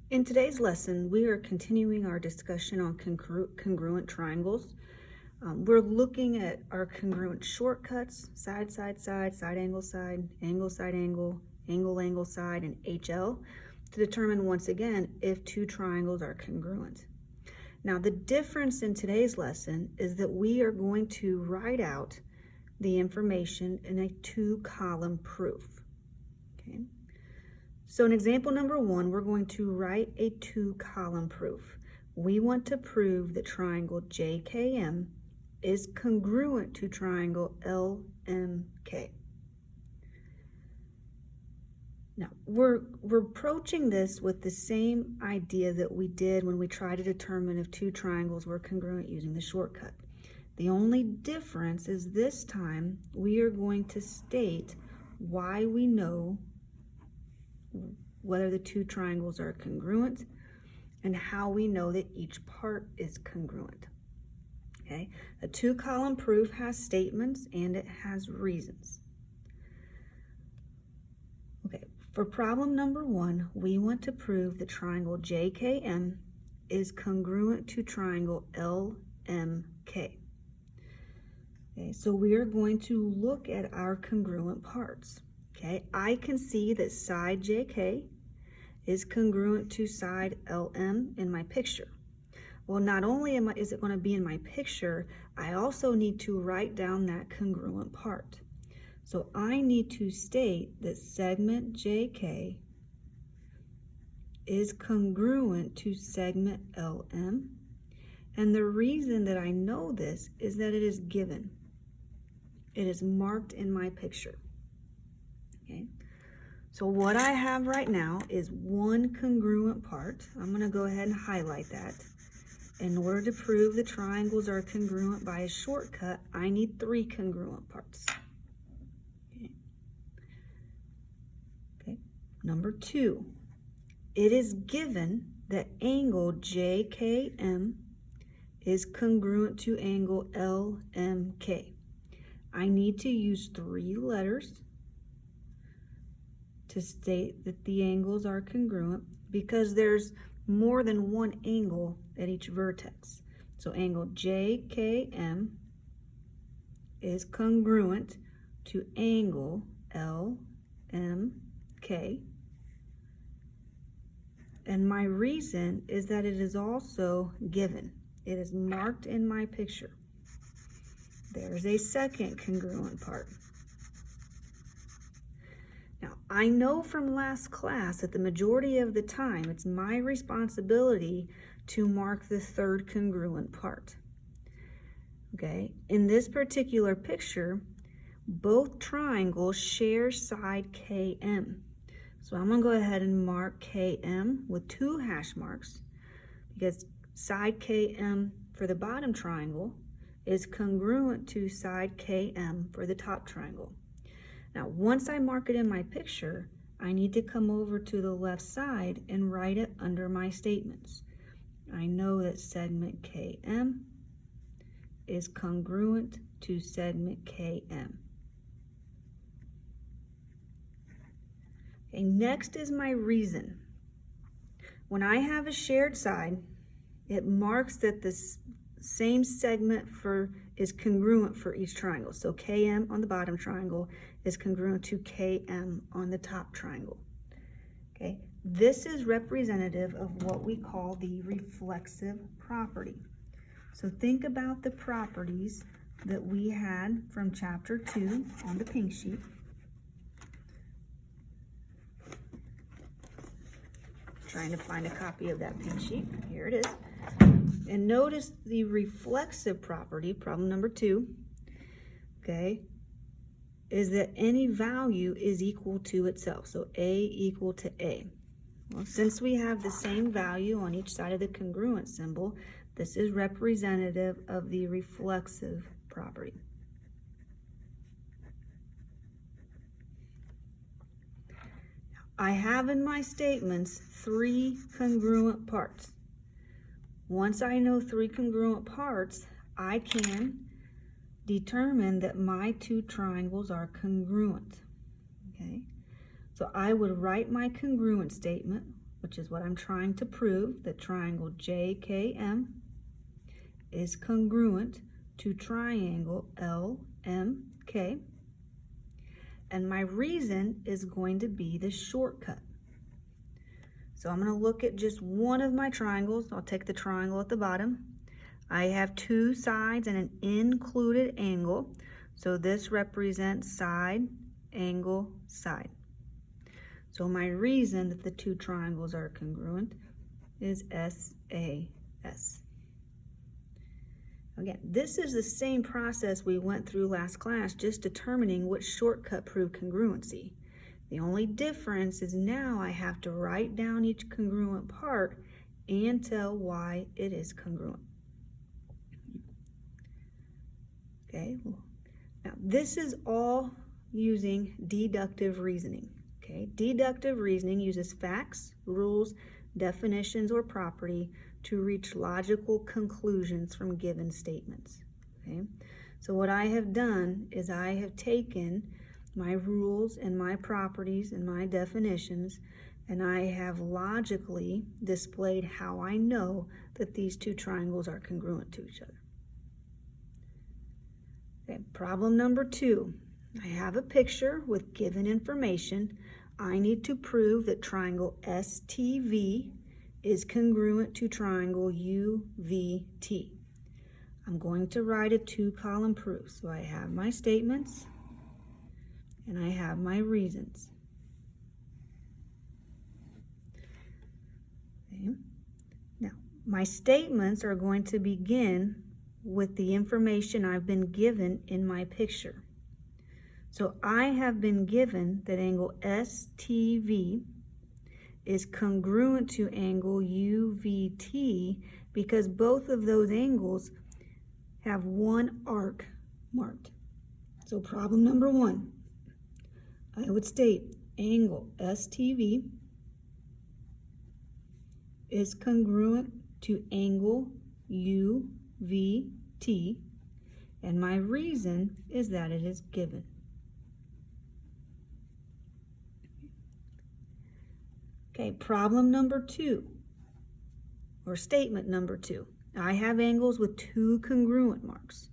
In today's lesson, we are continuing our discussion on congruent triangles. We're looking at our congruent shortcuts, side, side, side, side, angle, side, angle, angle, side, and HL to determine once again if two triangles are congruent. Now, the difference in today's lesson is that we are going to write out the information in a two-column proof. Okay. So in example number 1, we're going to write a two-column proof. We want to prove that triangle JKM is congruent to triangle LMK. Now, we're approaching this with the same idea that we did when we tried to determine if two triangles were congruent using the shortcut. The only difference is this time we are going to state why we know whether the two triangles are congruent and how we know that each part is congruent. Okay, a two-column proof has statements and it has reasons. Okay, for problem number 1, we want to prove that triangle JKM is congruent to triangle LMK. Okay, so we are going to look at our congruent parts. Okay, I can see that side JK is congruent to side LM in my picture. Well, not only is it going to be in my picture, I also need to write down that congruent part. So I need to state that segment JK is congruent to segment LM. And the reason that I know this is that it is given. It is marked in my picture. Okay. So what I have right now is one congruent part. I'm going to go ahead and highlight that. In order to prove the triangles are congruent by a shortcut, I need 3 congruent parts. Okay. Number 2, it is given that angle JKM is congruent to angle LMK. I need to use 3 letters to state that the angles are congruent because there's more than one angle at each vertex. So angle JKM is congruent to angle LMK. And my reason is that it is also given. It is marked in my picture. There's a second congruent part. Now, I know from last class that the majority of the time it's my responsibility to mark the third congruent part. Okay, in this particular picture, both triangles share side KM. So I'm going to go ahead and mark KM with 2 hash marks because side KM for the bottom triangle is congruent to side KM for the top triangle. Now, once I mark it in my picture, I need to come over to the left side and write it under my statements. I know that segment KM is congruent to segment KM. Okay, next is my reason. When I have a shared side, it marks that the same segment is congruent for each triangle. So KM on the bottom triangle is congruent to KM on the top triangle. Okay, this is representative of what we call the reflexive property. So think about the properties that we had from chapter 2 on the pink sheet. Trying to find a copy of that pink sheet. Here it is. And notice the reflexive property, problem number 2, okay, is that any value is equal to itself. So A equal to A. Well, since we have the same value on each side of the congruent symbol, this is representative of the reflexive property. I have in my statements 3 congruent parts. Once I know 3 congruent parts, I can determine that my 2 triangles are congruent. Okay, so I would write my congruent statement which is what I'm trying to prove, that triangle JKM is congruent to triangle LMK. And my reason is going to be the shortcut. So I'm going to look at just one of my triangles. I'll take the triangle at the bottom. I have two sides and an included angle. So this represents side, angle, side. So my reason that the two triangles are congruent is SAS. Again, this is the same process we went through last class, just determining which shortcut proved congruency. The only difference is now I have to write down each congruent part and tell why it is congruent. Okay, now this is all using deductive reasoning. Okay, deductive reasoning uses facts, rules, definitions, or property to reach logical conclusions from given statements. Okay, so what I have done is I have taken my rules and my properties and my definitions, and I have logically displayed how I know that these two triangles are congruent to each other. Okay, problem number 2. I have a picture with given information. I need to prove that triangle STV is congruent to triangle UVT. I'm going to write a 2-column proof. So I have my statements and I have my reasons. Okay. Now, my statements are going to begin with the information I've been given in my picture. So I have been given that angle STV is congruent to angle UVT because both of those angles have one arc marked. So problem number 1, I would state angle STV is congruent to angle UVT, and my reason is that it is given. Okay, problem number 2, or statement number 2. I have angles with 2 congruent marks.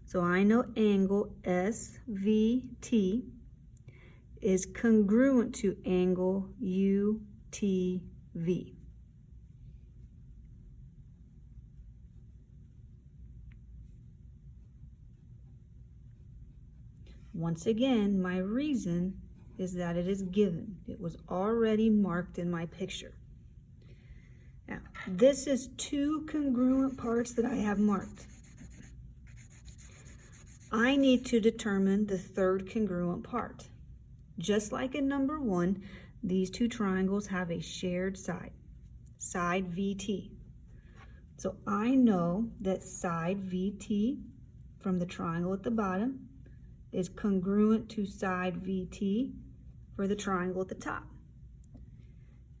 So I know angle SVT is congruent to angle UTV. Once again, my reason is that it is given. It was already marked in my picture. Now, this is 2 congruent parts that I have marked. I need to determine the third congruent part. Just like in number 1, these 2 triangles have a shared side, side VT. So I know that side VT from the triangle at the bottom is congruent to side VT for the triangle at the top.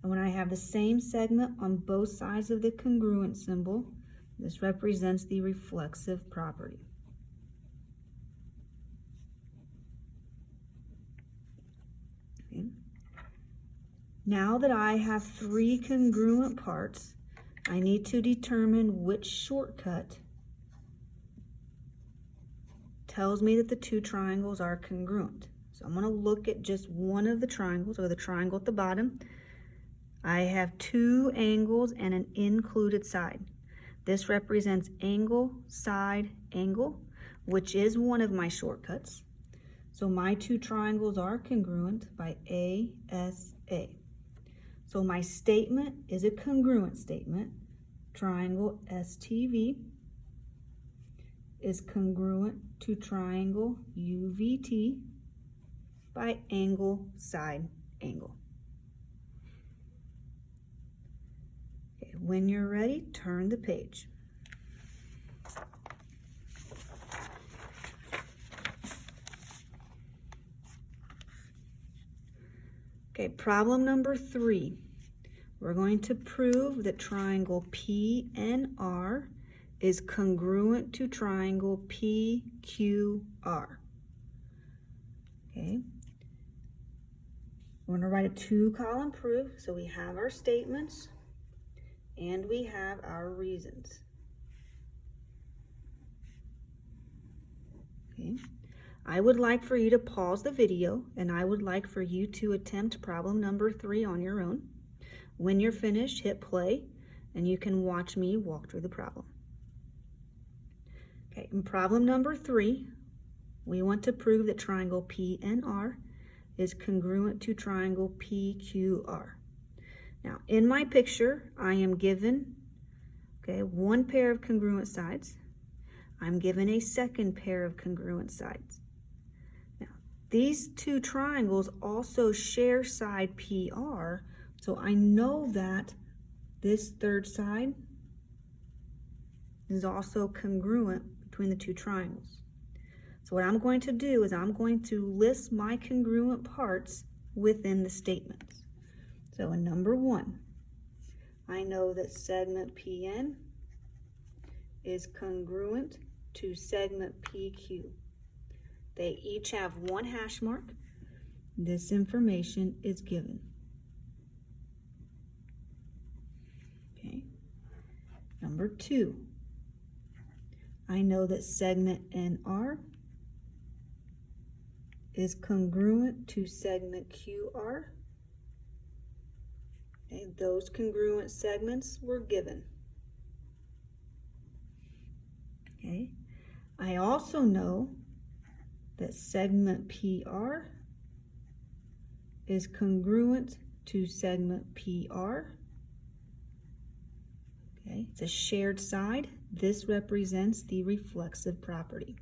And when I have the same segment on both sides of the congruent symbol, this represents the reflexive property. Okay. Now that I have 3 congruent parts, I need to determine which shortcut tells me that the 2 triangles are congruent. So I'm going to look at just one of the triangles, or the triangle at the bottom. I have 2 angles and an included side. This represents angle, side, angle, which is one of my shortcuts. So my 2 triangles are congruent by ASA. So my statement is a congruent statement. Triangle STV is congruent to triangle UVT by angle, side, angle. Okay, when you're ready, turn the page. Okay, problem number 3. We're going to prove that triangle PNR is congruent to triangle PQR. Okay. We're going to write a 2-column proof. So we have our statements and we have our reasons. Okay. I would like for you to pause the video and I would like for you to attempt problem number 3 on your own. When you're finished, hit play and you can watch me walk through the problem. Okay, in problem number 3, we want to prove that triangle PNR is congruent to triangle PQR. Now, in my picture, I am given, one pair of congruent sides. I'm given a second pair of congruent sides. Now, these 2 triangles also share side PR, so I know that this third side is also congruent between the 2 triangles. So what I'm going to do is I'm going to list my congruent parts within the statements. So in number 1, I know that segment PN is congruent to segment PQ. They each have 1 hash mark. This information is given. Okay. Number 2, I know that segment NR is congruent to segment QR. Okay, those congruent segments were given. Okay, I also know that segment PR is congruent to segment PR. Okay, it's a shared side. This represents the reflexive property.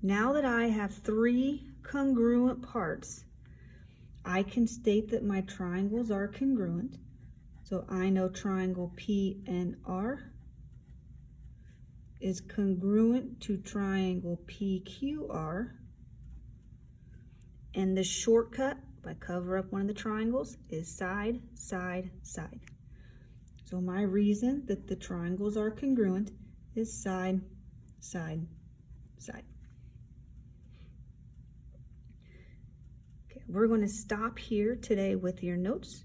Now that I have 3 congruent parts, I can state that my triangles are congruent. So I know triangle PNR is congruent to triangle PQR. And the shortcut, if I cover up one of the triangles, is side, side, side. So my reason that the triangles are congruent is side, side, side. Okay, we're going to stop here today with your notes.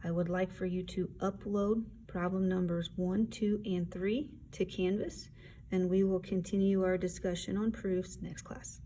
I would like for you to upload problem numbers 1, 2, and 3 to Canvas, and we will continue our discussion on proofs next class.